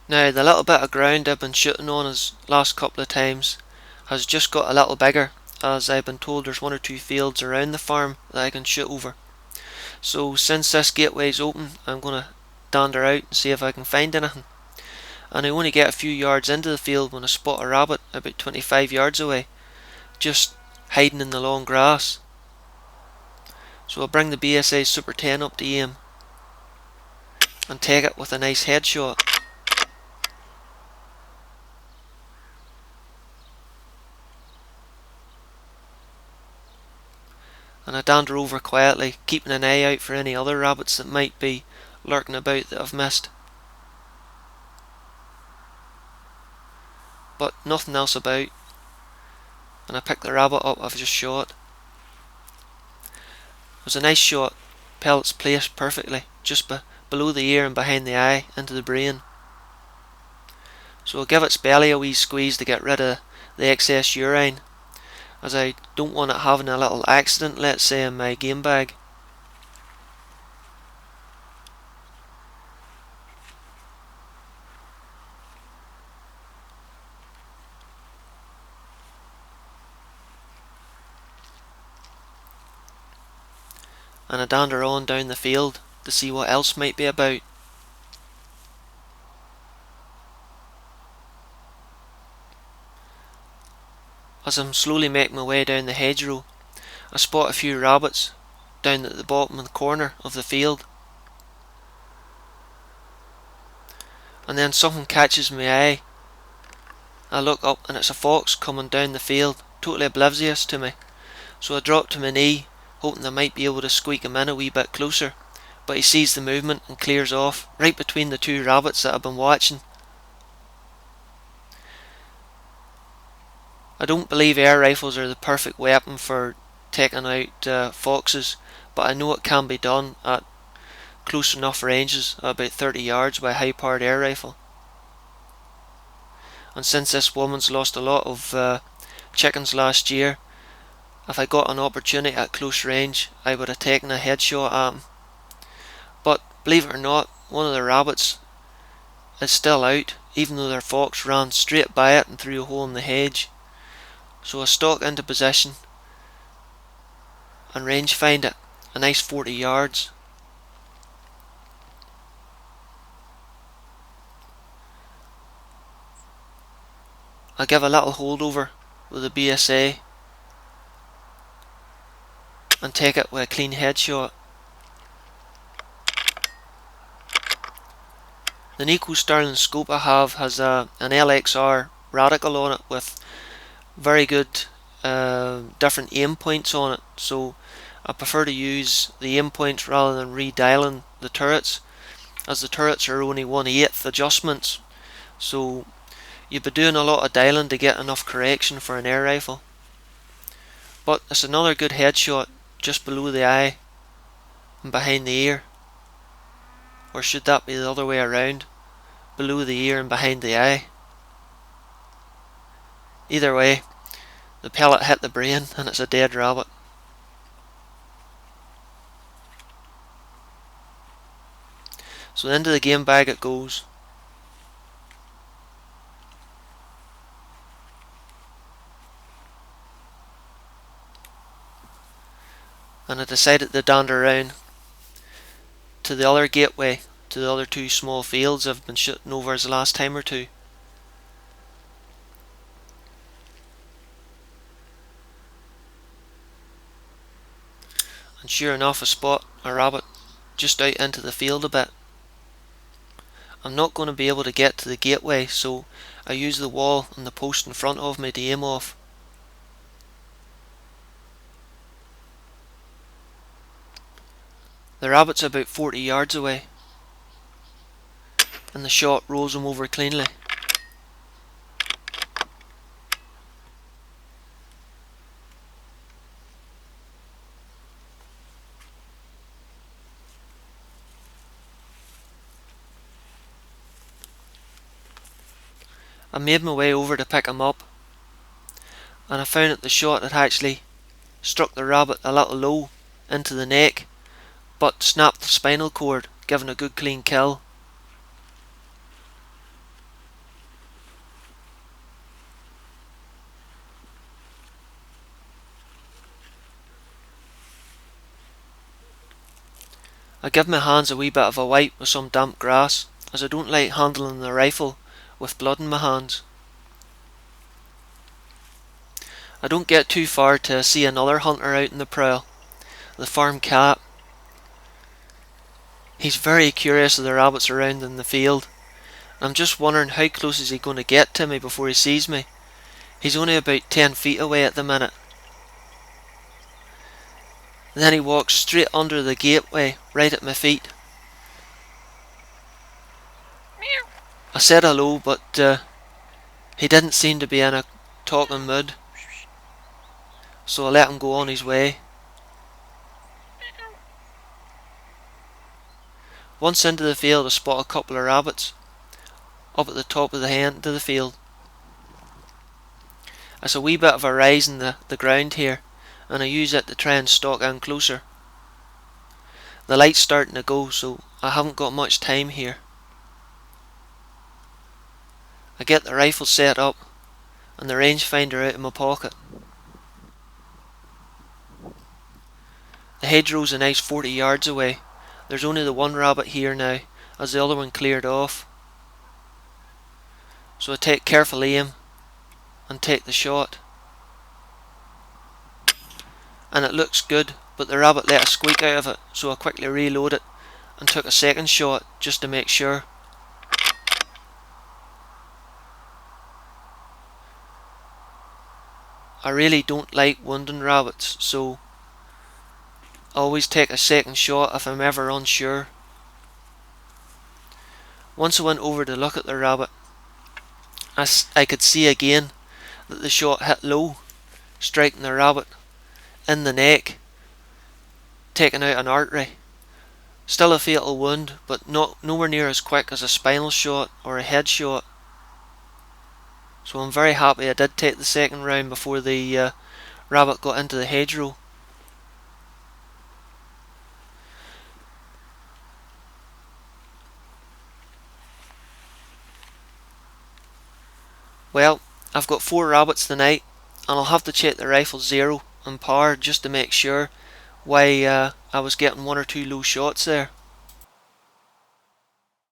Now the little bit of ground I've been shooting on his last couple of times has just got a little bigger, as I've been told there's one or two fields around the farm that I can shoot over. So since this gateway's open, I'm going to dander out and see if I can find anything. And I only get a few yards into the field when I spot a rabbit about 25 yards away, just hiding in the long grass. So I'll bring the BSA Super 10 up to aim and take it with a nice headshot. And I dander over quietly, keeping an eye out for any other rabbits that might be lurking about that I've missed. But nothing else about, and I pick the rabbit up I've just shot. It was a nice shot, pellets placed perfectly, just below the ear and behind the eye, into the brain. So I'll give its belly a wee squeeze to get rid of the excess urine, as I don't want it having a little accident, let's say, in my game bag. And I dander on down the field to see what else might be about. As I'm slowly making my way down the hedgerow, I spot a few rabbits down at the bottom of the corner of the field. And then something catches my eye. I look up and it's a fox coming down the field, totally oblivious to me. So I drop to my knee, hoping I might be able to squeak him in a wee bit closer. But he sees the movement and clears off, right between the two rabbits that I've been watching. I don't believe air rifles are the perfect weapon for taking out foxes, but I know it can be done at close enough ranges, about 30 yards, by a high-powered air rifle. And since this woman's lost a lot of chickens last year, if I got an opportunity at close range, I would have taken a headshot at him. But believe it or not, one of the rabbits is still out, even though their fox ran straight by it and through a hole in the hedge. So I stalk into position and range find it, a nice 40 yards. I give a little holdover with the BSA and take it with a clean headshot. The Nikko Starling scope I have has an LXR radical on it with very good different aim points on it, so I prefer to use the aim points rather than redialing the turrets, as the turrets are only 1/8 adjustments, so you'd be doing a lot of dialing to get enough correction for an air rifle. But it's another good headshot just below the eye and behind the ear, or should that be the other way around, below the ear and behind the eye? Either way, the pellet hit the brain and it's a dead rabbit. So into the game bag it goes. And I decided to dander around to the other gateway, to the other two small fields I've been shooting over as the last time or two. And sure enough, I spot a rabbit just out into the field a bit. I'm not going to be able to get to the gateway, so I use the wall and the post in front of me to aim off. The rabbit's about 40 yards away, and the shot rolls him over cleanly. I made my way over to pick him up, and I found that the shot had actually struck the rabbit a little low into the neck, but snapped the spinal cord, giving a good clean kill. I give my hands a wee bit of a wipe with some damp grass, as I don't like handling the rifle with blood in my hands. I don't get too far to see another hunter out in the prowl, the farm cat. He's very curious of the rabbits around in the field. I'm just wondering how close is he going to get to me before he sees me. He's only about 10 feet away at the minute. And then he walks straight under the gateway, right at my feet. I said hello, but he didn't seem to be in a talking mood, so I let him go on his way. Once into the field, I spot a couple of rabbits up at the top of the end of the field. It's a wee bit of a rise in the ground here, and I use it to try and stalk in closer. The light's starting to go, so I haven't got much time here. I get the rifle set up and the rangefinder out of my pocket. The hedgerow's a nice 40 yards away. There's only the one rabbit here now, as the other one cleared off. So I take careful aim and take the shot. And it looks good, but the rabbit let a squeak out of it, so I quickly reload it and took a second shot just to make sure. I really don't like wounding rabbits, so I always take a second shot if I'm ever unsure. Once I went over to look at the rabbit, I could see again that the shot hit low, striking the rabbit in the neck, taking out an artery. Still a fatal wound, but nowhere near as quick as a spinal shot or a head shot. So I'm very happy I did take the second round before the rabbit got into the hedgerow. Well, I've got 4 rabbits tonight, and I'll have to check the rifle zero and power just to make sure why I was getting 1 or 2 low shots there.